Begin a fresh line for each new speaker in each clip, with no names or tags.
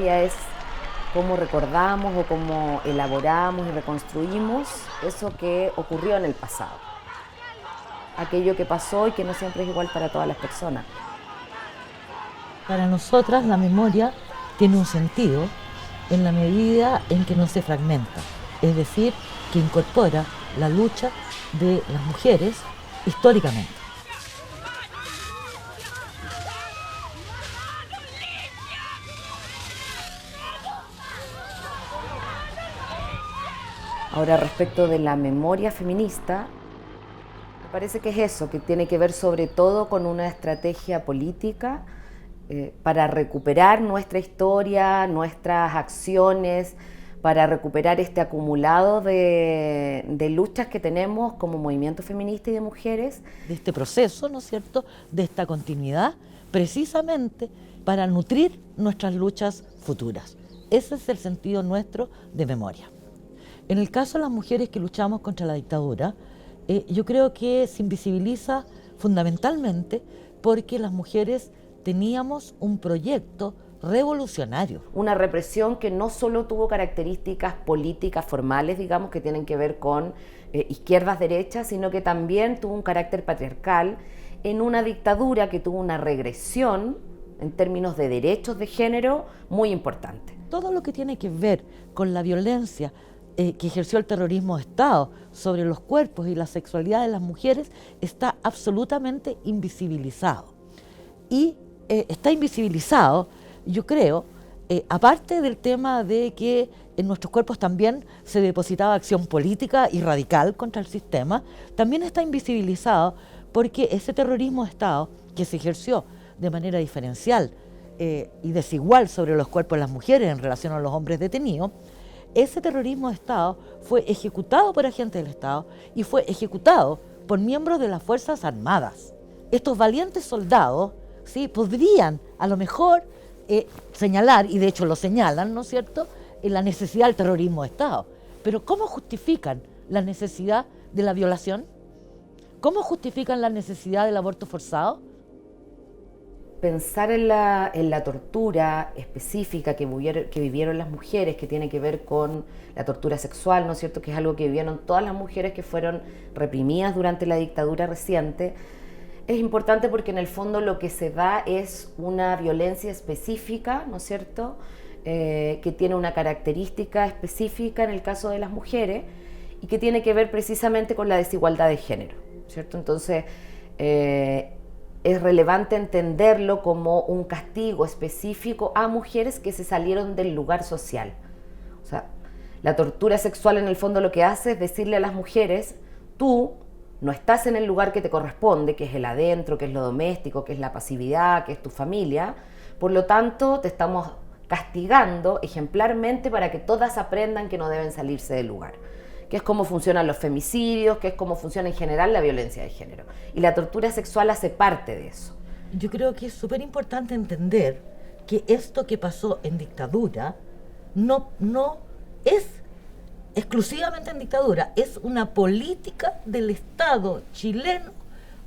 memoria es cómo recordamos o cómo elaboramos y reconstruimos eso que ocurrió en el pasado. Aquello que pasó y que no siempre es igual para todas las personas.
Para nosotras la memoria tiene un sentido en la medida en que no se fragmenta, es decir, que incorpora la lucha de las mujeres históricamente.
Ahora, respecto de la memoria feminista, me parece que es eso, que tiene que ver sobre todo con una estrategia política para recuperar nuestra historia, nuestras acciones, para recuperar este acumulado de luchas que tenemos como movimiento feminista y de mujeres.
De este proceso, ¿no es cierto?, de esta continuidad, precisamente para nutrir nuestras luchas futuras. Ese es el sentido nuestro de memoria. En el caso de las mujeres que luchamos contra la dictadura, yo creo que se invisibiliza fundamentalmente porque las mujeres teníamos un proyecto revolucionario.
Una represión que no solo tuvo características políticas formales, digamos, que tienen que ver con izquierdas, derechas, sino que también tuvo un carácter patriarcal en una dictadura que tuvo una regresión en términos de derechos de género muy importante.
Todo lo que tiene que ver con la violencia que ejerció el terrorismo de Estado sobre los cuerpos y la sexualidad de las mujeres está absolutamente invisibilizado. Y está invisibilizado, yo creo, aparte del tema de que en nuestros cuerpos también se depositaba acción política y radical contra el sistema, también está invisibilizado porque ese terrorismo de Estado que se ejerció de manera diferencial y desigual sobre los cuerpos de las mujeres en relación a los hombres detenidos, ese terrorismo de Estado fue ejecutado por agentes del Estado y fue ejecutado por miembros de las Fuerzas Armadas. Estos valientes soldados, ¿sí?, podrían a lo mejor señalar, y de hecho lo señalan, ¿no es cierto?, la necesidad del terrorismo de Estado. Pero ¿cómo justifican la necesidad de la violación? ¿Cómo justifican la necesidad del aborto forzado?
Pensar en la tortura específica que vivieron las mujeres, que tiene que ver con la tortura sexual, ¿no es cierto?, que es algo que vivieron todas las mujeres que fueron reprimidas durante la dictadura reciente, es importante porque en el fondo lo que se da es una violencia específica, ¿no es cierto?, que tiene una característica específica en el caso de las mujeres y que tiene que ver precisamente con la desigualdad de género, ¿cierto? Entonces, es relevante entenderlo como un castigo específico a mujeres que se salieron del lugar social. O sea, la tortura sexual en el fondo lo que hace es decirle a las mujeres, tú no estás en el lugar que te corresponde, que es el adentro, que es lo doméstico, que es la pasividad, que es tu familia, por lo tanto te estamos castigando ejemplarmente para que todas aprendan que no deben salirse del lugar, que es cómo funcionan los femicidios, que es cómo funciona en general la violencia de género. Y la tortura sexual hace parte de eso.
Yo creo que es súper importante entender que esto que pasó en dictadura no es exclusivamente en dictadura, es una política del Estado chileno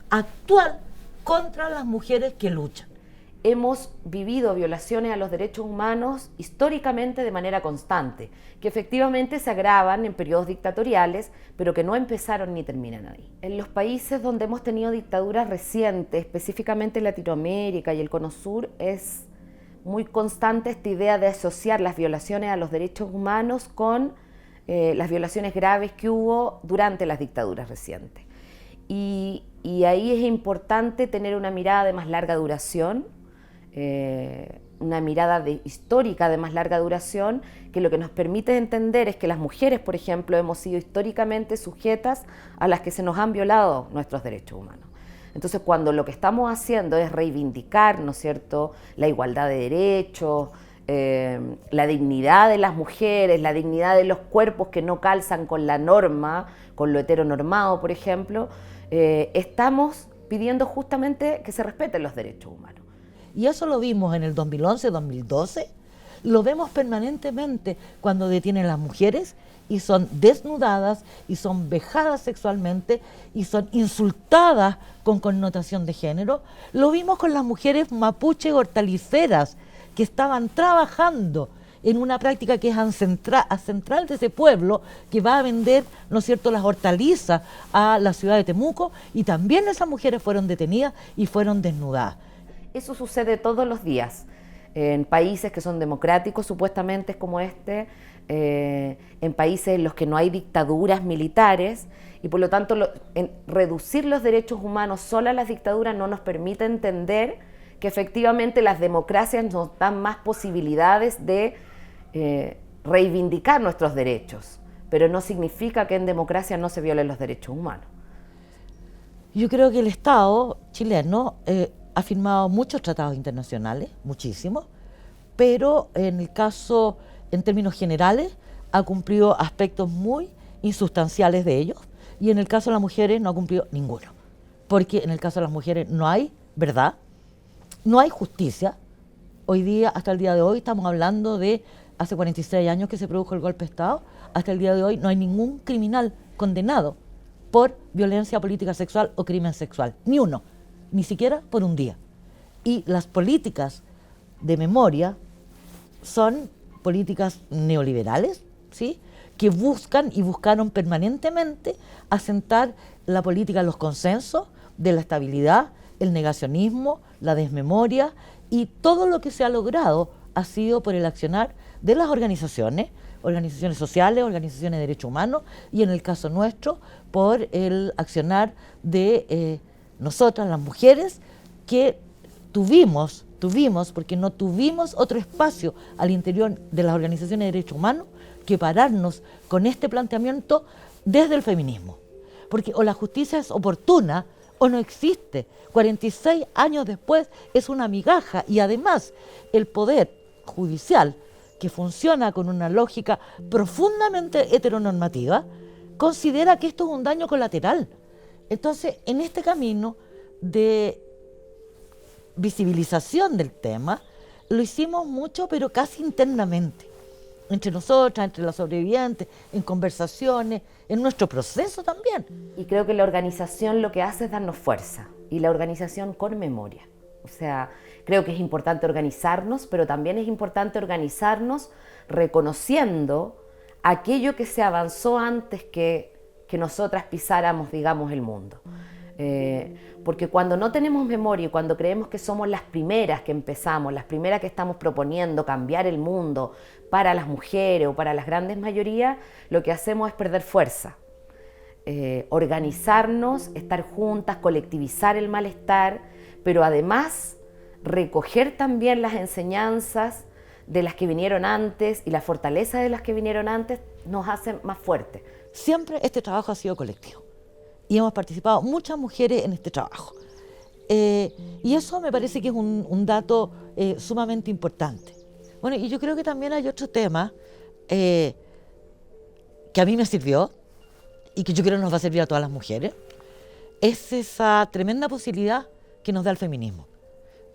actual contra las mujeres que luchan.
Hemos vivido violaciones a los derechos humanos históricamente de manera constante, que efectivamente se agravan en periodos dictatoriales, pero que no empezaron ni terminan ahí. En los países donde hemos tenido dictaduras recientes, específicamente en Latinoamérica y el Cono Sur, es muy constante esta idea de asociar las violaciones a los derechos humanos con las violaciones graves que hubo durante las dictaduras recientes. Y ahí es importante tener una mirada de más larga duración, una mirada histórica de más larga duración, que lo que nos permite entender es que las mujeres, por ejemplo, hemos sido históricamente sujetas a las que se nos han violado nuestros derechos humanos. Entonces, cuando lo que estamos haciendo es reivindicar, ¿no es cierto?, la igualdad de derechos, la dignidad de las mujeres, la dignidad de los cuerpos que no calzan con la norma, con lo heteronormado, por ejemplo, estamos pidiendo justamente que se respeten los derechos humanos.
Y eso lo vimos en el 2011-2012, lo vemos permanentemente cuando detienen a las mujeres y son desnudadas y son vejadas sexualmente y son insultadas con connotación de género. Lo vimos con las mujeres mapuche hortaliceras que estaban trabajando en una práctica que es ancestral de ese pueblo, que va a vender, ¿no es cierto?, las hortalizas a la ciudad de Temuco, y también esas mujeres fueron detenidas y fueron desnudadas.
Eso sucede todos los días en países que son democráticos supuestamente como este, en países en los que no hay dictaduras militares, y por lo tanto reducir los derechos humanos solo a las dictaduras no nos permite entender que efectivamente las democracias nos dan más posibilidades de reivindicar nuestros derechos, pero no significa que en democracia no se violen los derechos humanos.
Yo creo que el Estado chileno ha firmado muchos tratados internacionales, muchísimos, pero en el caso, en términos generales, ha cumplido aspectos muy insustanciales de ellos, y en el caso de las mujeres no ha cumplido ninguno, porque en el caso de las mujeres no hay verdad, no hay justicia. Hoy día, hasta el día de hoy, estamos hablando de hace 46 años que se produjo el golpe de Estado, hasta el día de hoy no hay ningún criminal condenado por violencia política sexual o crimen sexual, ni uno, ni siquiera por un día. Y las políticas de memoria son políticas neoliberales, ¿sí?, que buscan y buscaron permanentemente asentar la política en los consensos de la estabilidad, el negacionismo, la desmemoria, y todo lo que se ha logrado ha sido por el accionar de las organizaciones sociales, organizaciones de derechos humanos, y en el caso nuestro, por el accionar de nosotras, las mujeres, que tuvimos, porque no tuvimos otro espacio al interior de las organizaciones de derechos humanos que pararnos con este planteamiento desde el feminismo. Porque o la justicia es oportuna o no existe. 46 años después es una migaja, y además el poder judicial, que funciona con una lógica profundamente heteronormativa, considera que esto es un daño colateral. Entonces, en este camino de visibilización del tema, lo hicimos mucho, pero casi internamente, entre nosotras, entre las sobrevivientes, en conversaciones, en nuestro proceso también.
Y creo que la organización lo que hace es darnos fuerza, y la organización con memoria. O sea, creo que es importante organizarnos, pero también es importante organizarnos reconociendo aquello que se avanzó antes que nosotras pisáramos, digamos, el mundo. Porque cuando no tenemos memoria y cuando creemos que somos las primeras que empezamos, las primeras que estamos proponiendo cambiar el mundo para las mujeres o para las grandes mayorías, lo que hacemos es perder fuerza. Organizarnos, estar juntas, colectivizar el malestar, pero además recoger también las enseñanzas de las que vinieron antes, y la fortaleza de las que vinieron antes nos hacen más fuertes.
Siempre este trabajo ha sido colectivo, y hemos participado muchas mujeres en este trabajo. Y eso me parece que es un dato sumamente importante. Bueno, y yo creo que también hay otro tema que a mí me sirvió, y que yo creo que nos va a servir a todas las mujeres, es esa tremenda posibilidad que nos da el feminismo,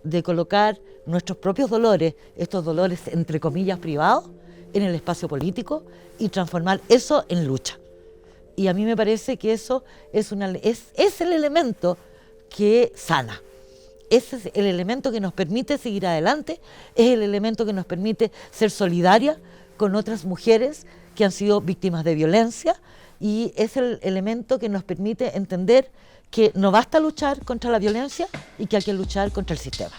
de colocar nuestros propios dolores, estos dolores entre comillas privados, en el espacio político, y transformar eso en lucha. Y a mí me parece que eso es el elemento que sana. Ese es el elemento que nos permite seguir adelante, es el elemento que nos permite ser solidarias con otras mujeres que han sido víctimas de violencia, y es el elemento que nos permite entender que no basta luchar contra la violencia y que hay que luchar contra el sistema.